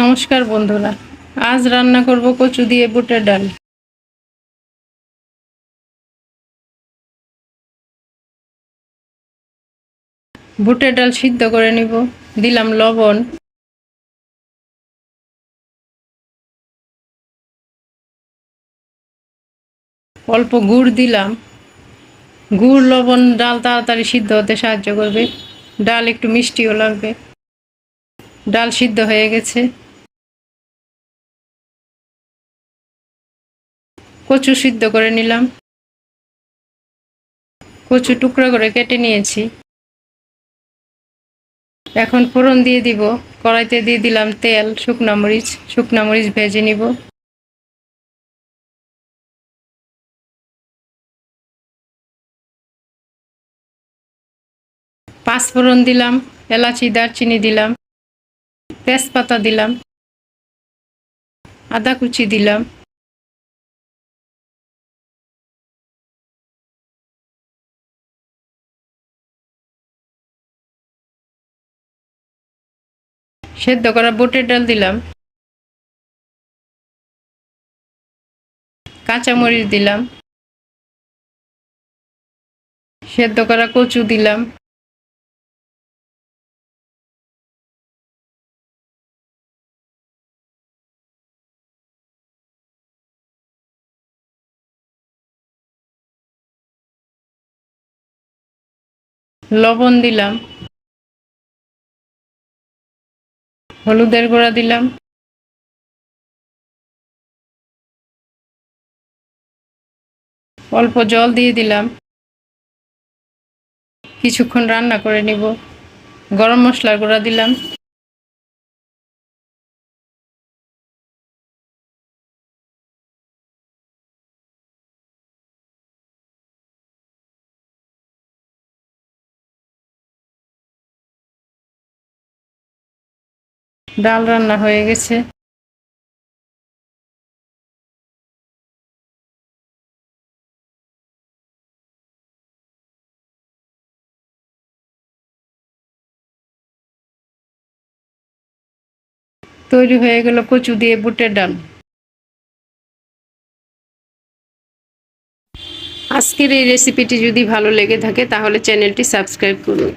নমস্কার বন্ধুরা, আজ রান্না করব কচু দিয়ে বুটের ডাল। বুটের ডাল সিদ্ধ করে নিব। দিলাম লবণ, অল্প গুড় দিলাম। গুড় লবণ ডাল তাড়াতাড়ি সিদ্ধ হতে সাহায্য করবে। ডাল একটু মিষ্টিও লাগবে। ডাল সিদ্ধ হয়ে গেছে। কচু সিদ্ধ করে নিলাম। কচু টুকরো করে কেটে নিয়েছি। এখন ফোড়ন দিয়ে দিব। কড়াইতে দিয়ে দিলাম তেল, শুকনা মরিচ ভেজে নিব। পাঁচফোড়ন দিলাম, এলাচি দারচিনি দিলাম, তেজপাতা দিলাম, আদা কুচি দিলাম। সেদ্ধ করা বুটের ডাল দিলাম। কাঁচামরিচ দিলাম। সেদ্ধ করা কচু দিলাম। লবণ দিলাম। হলুদের গুঁড়া দিলাম। অল্প জল দিয়ে দিলাম। কিছুক্ষণ রান্না করে নিব। গরম মশলার গুঁড়া দিলাম। ডাল রান্না হয়ে গেছে। তৈরি হয়ে গেল কচু দিয়ে বুটের ডাল। আজকের এই রেসিপিটি যদি ভালো লেগে থাকে তাহলে চ্যানেলটি সাবস্ক্রাইব করুন।